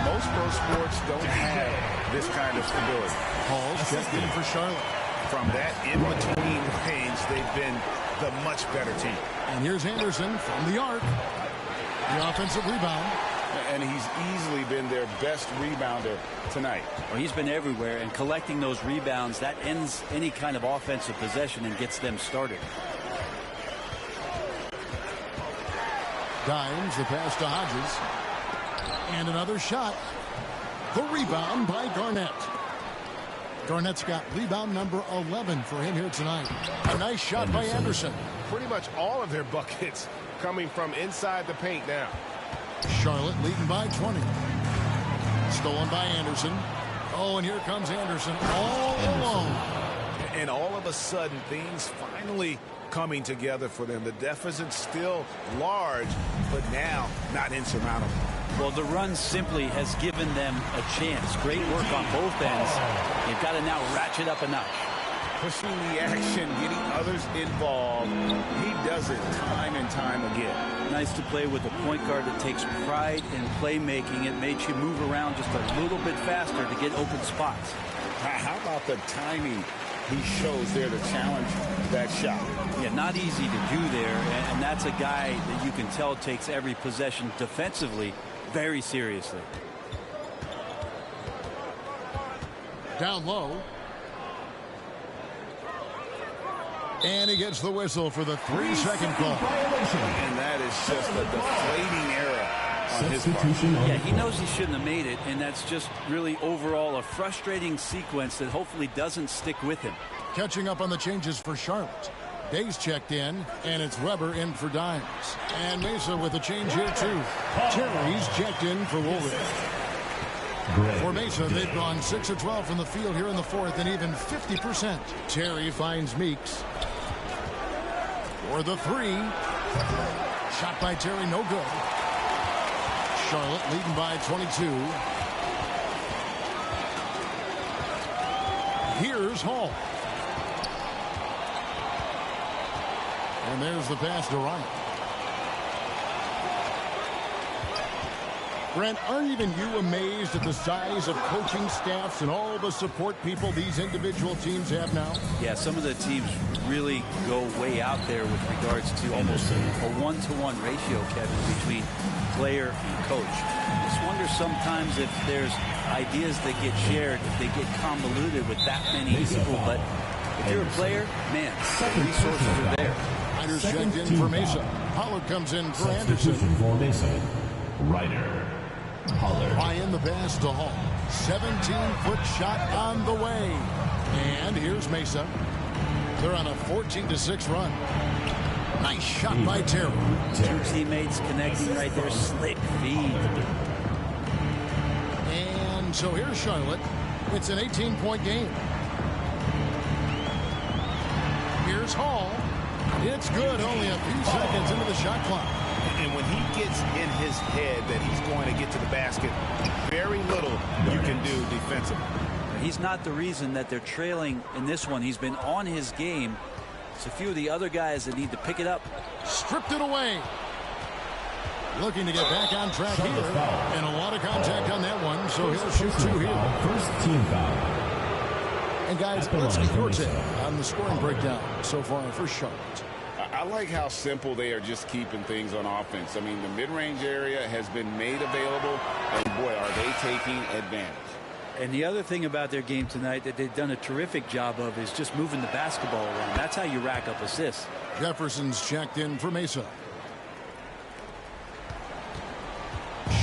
Most pro sports don't have this kind of stability. Hall's checked in for Charlotte. From that in-between range, they've been the much better team. And here's Anderson from the arc. The offensive rebound. And he's easily been their best rebounder tonight. Well, he's been everywhere, and collecting those rebounds, that ends any kind of offensive possession and gets them started. Dimes, the pass to Hodges. And another shot. The rebound by Garnett. Garnett's got rebound number 11 for him here tonight. A nice shot by Anderson. Pretty much all of their buckets coming from inside the paint now. Charlotte leading by 20. Stolen by Anderson. Oh, and here comes Anderson all alone. And all of a sudden, things finally coming together for them. The deficit's still large, but now not insurmountable. Well, the run simply has given them a chance. Great work on both ends. They've got to now ratchet up a notch. Pushing the action, getting others involved. He does it time and time again. Nice to play with a point guard that takes pride in playmaking. It makes you move around just a little bit faster to get open spots. How about the timing he shows there to challenge that shot? Yeah, not easy to do there, and that's a guy that you can tell takes every possession defensively very seriously. Down low. And he gets the whistle for the 3-second call. And that is just a deflating error on his part. Yeah, he knows he shouldn't have made it, and that's just really overall a frustrating sequence that hopefully doesn't stick with him. Catching up on the changes for Charlotte. Day's checked in, and it's Weber in for Dimes. And Mesa with a change here, too. Terry's checked in for Woolridge. For Mesa, they've gone 6 of 12 from the field here in the fourth, and even 50%. Terry finds Meeks. For the 3. Shot by Terry, no good. Charlotte leading by 22. Here's Hall. And there's the pass to Ryan. Brent, aren't even you amazed at the size of coaching staffs and all the support people these individual teams have now? Yeah, some of the teams really go way out there with regards to almost a one-to-one ratio, Kevin, between player and coach. I just wonder sometimes if there's ideas that get shared, if they get convoluted with that many people. But if you're a player, man, the resources are there. Ryder's checked in for Mesa. Pollard comes in for Anderson. For Mesa. Ryder. Pollard. Ryan the pass to Hall. 17-foot shot on the way. And here's Mesa. They're on a 14-6 run. Nice shot by Terry. Two teammates connecting right there. Slick feed. And so here's Charlotte. It's an 18-point game. Here's Hall. It's good. Only a few seconds into the shot clock. And when he gets in his head that he's going to get to the basket, very little you can do defensively. He's not the reason that they're trailing in this one. He's been on his game. It's a few of the other guys that need to pick it up. Stripped it away. Looking to get back on track here. And a lot of contact on that one, so he'll shoot 2 here. First team foul. And guys, let's get your take on the scoring breakdown so far for Charlotte. I like how simple they are just keeping things on offense. I mean, the mid-range area has been made available, and boy, are they taking advantage. And the other thing about their game tonight that they've done a terrific job of is just moving the basketball around. That's how you rack up assists. Jefferson's checked in for Mesa.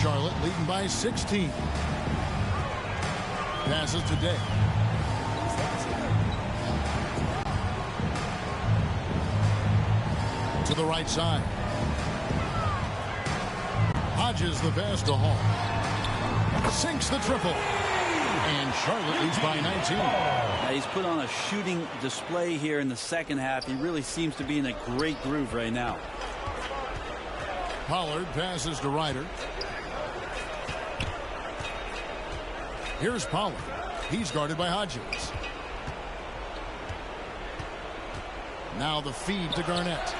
Charlotte leading by 16. Passes to Day. To the right side. Hodges the pass to Hall. Sinks the triple. And Charlotte leads by 19. Now he's put on a shooting display here in the second half. He really seems to be in a great groove right now. Pollard passes to Ryder. Here's Pollard. He's guarded by Hodges. Now the feed to Garnett.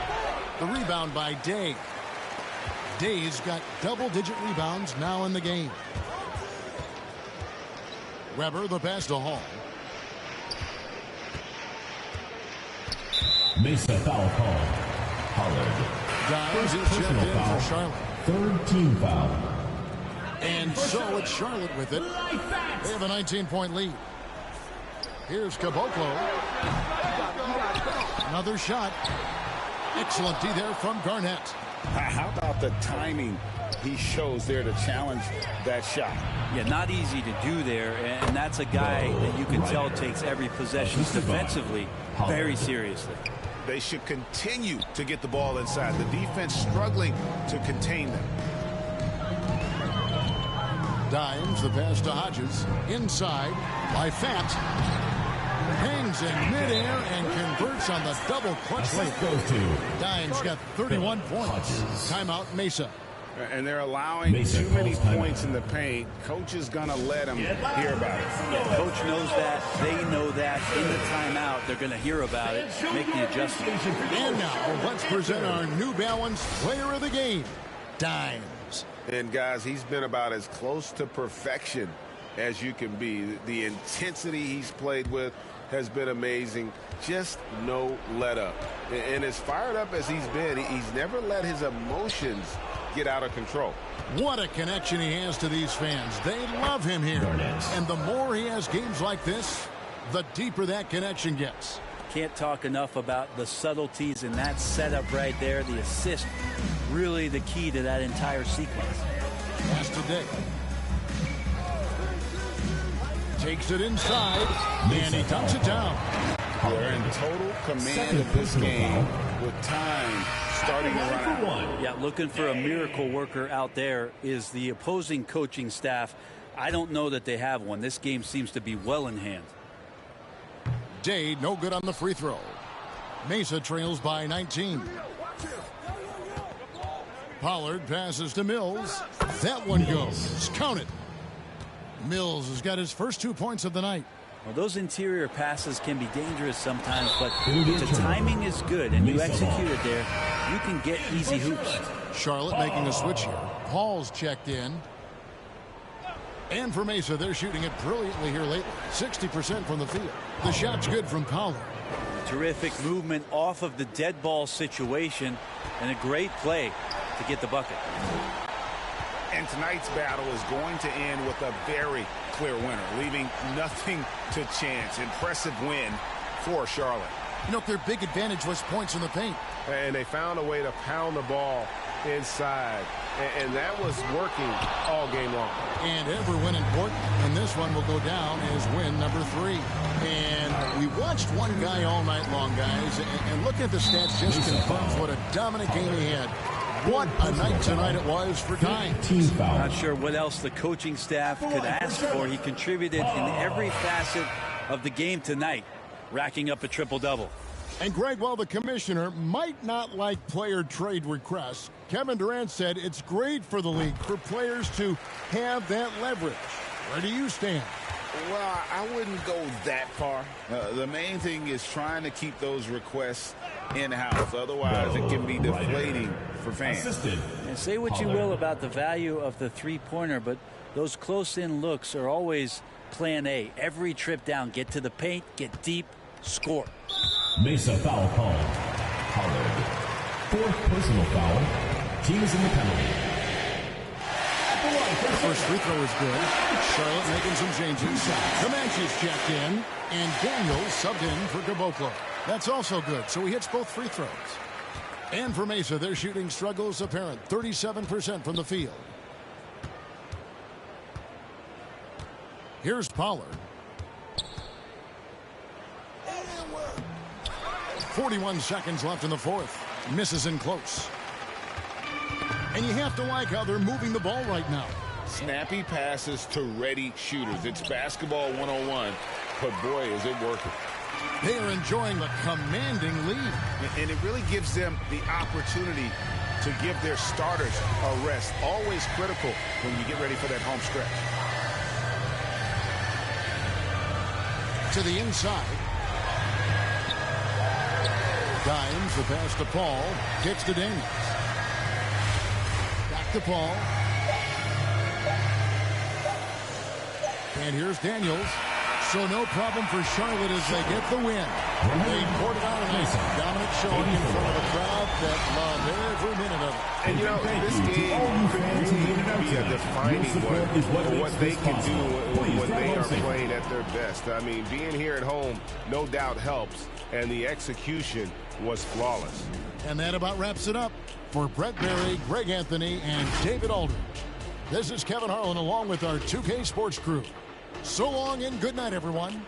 The rebound by Day. Day's got double-digit rebounds now in the game. Weber the pass to Hall. Mesa foul call. Pollard. Dimes is checked in for Charlotte. Third team foul. And so it's Charlotte with it. They have a 19-point lead. Here's Caboclo. Another shot. Excellent D there from Garnett. How about the timing he shows there to challenge that shot? Yeah, not easy to do there, and that's a guy that you can tell takes every possession defensively very seriously. They should continue to get the ball inside. The defense struggling to contain them. Dimes the pass to Hodges. Inside by Fat. Hangs in midair and converts on the double clutch layup. Dimes got 31 points. Timeout Mesa. And they're allowing too many points in the paint. Coach is going to let them hear about it. Yeah, coach knows that. They know that. In the timeout, they're going to hear about it, make the adjustment. And now, let's present our New Balance Player of the Game, Dimes. And, guys, he's been about as close to perfection as you can be. The intensity he's played with has been amazing. Just no let up. And as fired up as he's been, he's never let his emotions get out of control. What a connection he has to these fans. They love him here. And the more he has games like this, the deeper that connection gets. Can't talk enough about the subtleties in that setup right there. The assist, really the key to that entire sequence. Pass today. Takes it inside, and he dumps it down. They're in total command of this game with time starting to run out. Yeah, looking for a miracle worker out there is the opposing coaching staff. I don't know that they have one. This game seems to be well in hand. Day, no good on the free throw. Mesa trails by 19. Pollard passes to Mills. That one goes. Count it. Mills has got his first 2 points of the night. Well, those interior passes can be dangerous sometimes, but if the timing is good and you execute it there, you can get easy hoops. Charlotte making a switch here. Paul's checked in. And for Mesa, they're shooting it brilliantly here lately. 60% from the field. The shot's good from Pollard. Terrific movement off of the dead ball situation and a great play to get the bucket. And tonight's battle is going to end with a very clear winner, leaving nothing to chance. Impressive win for Charlotte. You know, their big advantage was points in the paint. And they found a way to pound the ball inside. And that was working all game long. And every win important. And this one will go down as win number 3. And we watched one guy all night long, guys. And looking at the stats just confirms what a dominant game he had. What a night tonight it was for Ty. Not sure what else the coaching staff could ask for. He contributed in every facet of the game tonight, racking up a triple-double. And Greg, while the commissioner might not like player trade requests, Kevin Durant said it's great for the league for players to have that leverage. Where do you stand? Well, I wouldn't go that far. The main thing is trying to keep those requests in-house. Otherwise, it can be deflating for fans. And say what you will about the value of the three-pointer, but those close-in looks are always plan A. Every trip down, get to the paint, get deep, score. Mesa foul call. Pollard. 4th personal foul. Team is in the penalty. The first free throw is good. Charlotte making some changes. Comanche's checked in. And Daniels subbed in for Caboclo. That's also good. So he hits both free throws. And for Mesa, their shooting struggles apparent. 37% from the field. Here's Pollard. 41 seconds left in the fourth. Misses in close. And you have to like how they're moving the ball right now. Snappy passes to ready shooters. It's basketball 101, but boy, is it working. They are enjoying a commanding lead. And it really gives them the opportunity to give their starters a rest. Always critical when you get ready for that home stretch. To the inside. Dimes the pass to Paul. Gets to Daniels. Back to Paul. And here's Daniels. So no problem for Charlotte as they get the win. They poured it out a dominant showing in front of a crowd that loved every minute of it. And you know, this game could really be a defining one for what they can do when they are playing at their best. I mean, being here at home no doubt helps, and the execution was flawless. And that about wraps it up. For Brett Berry, Greg Anthony, and David Aldridge, this is Kevin Harlan along with our 2K Sports crew. So long and good night, everyone.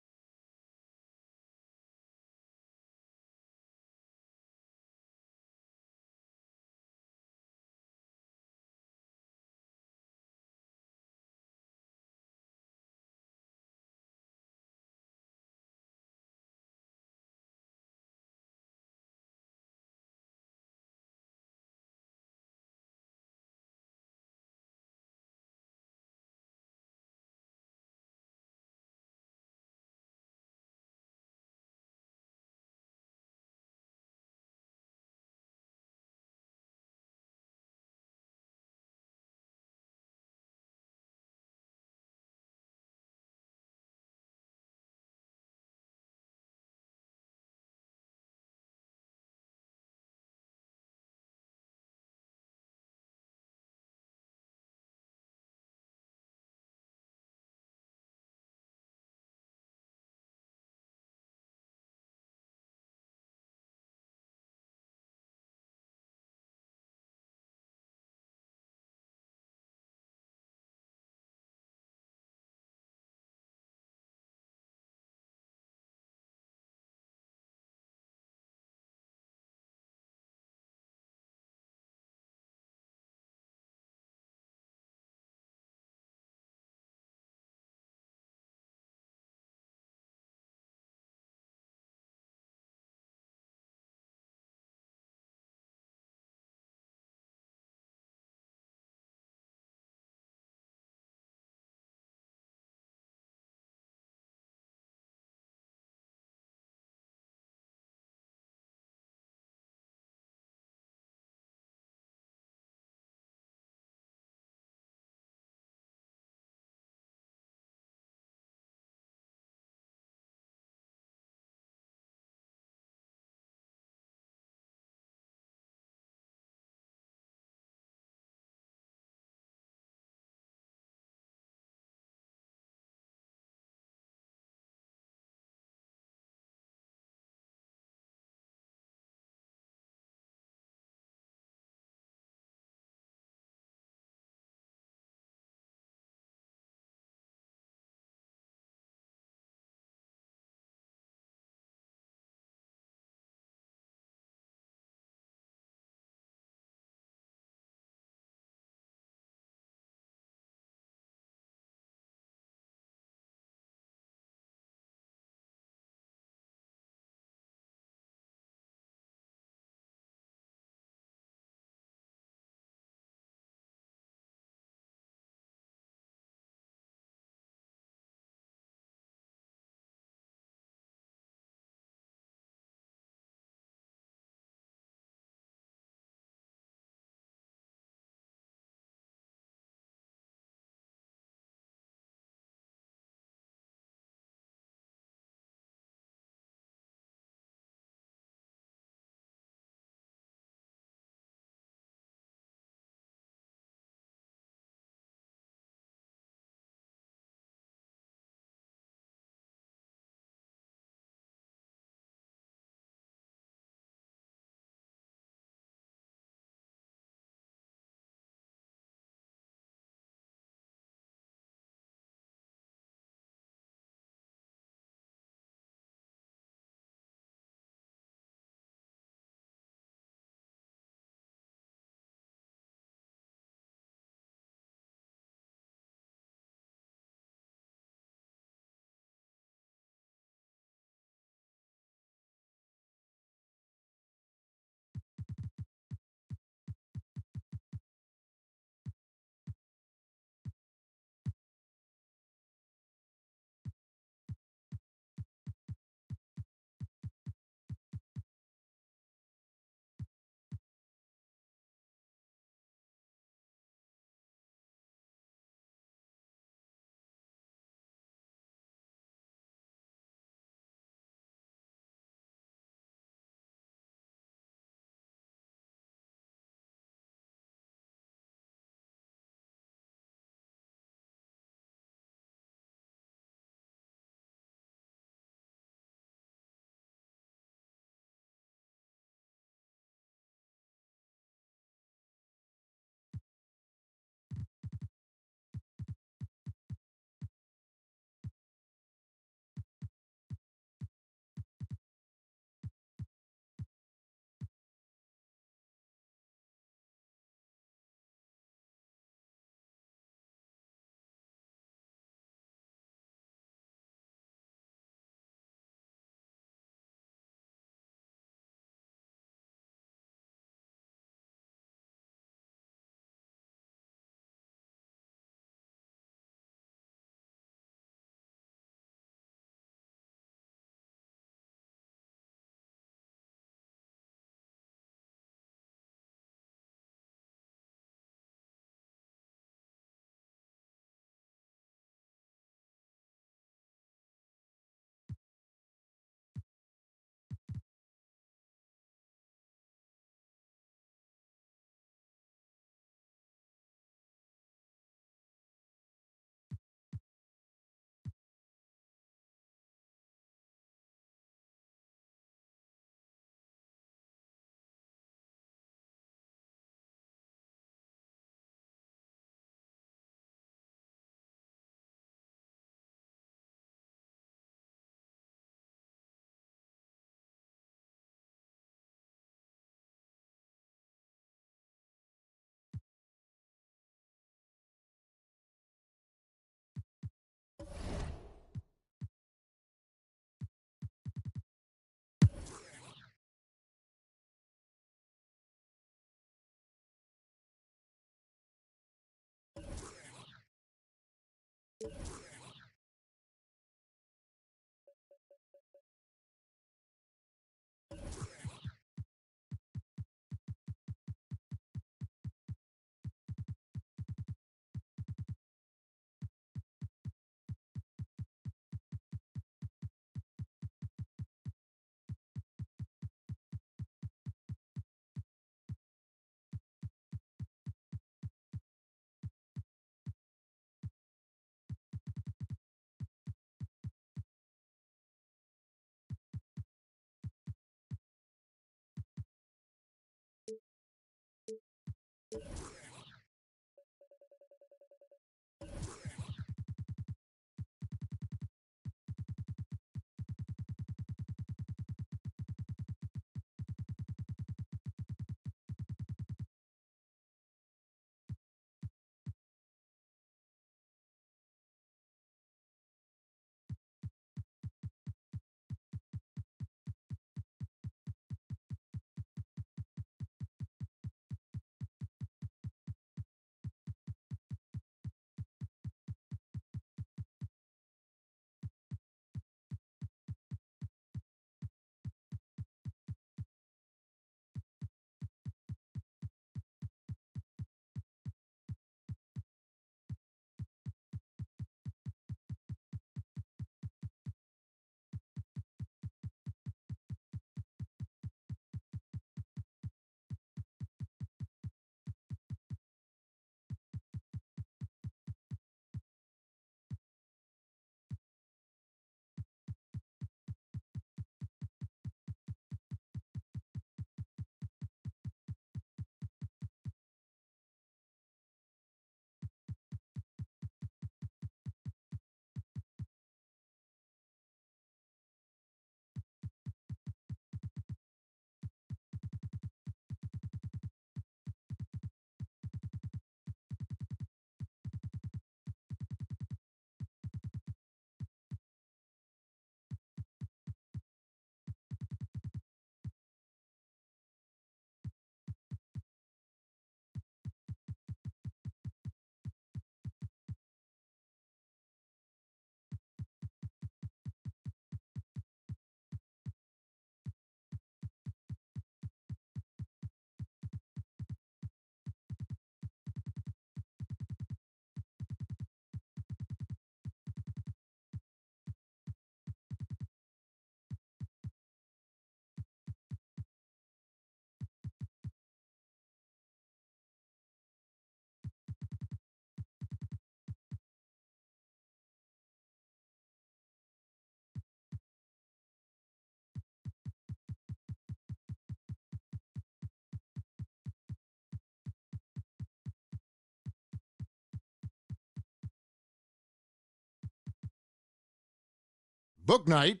Book night.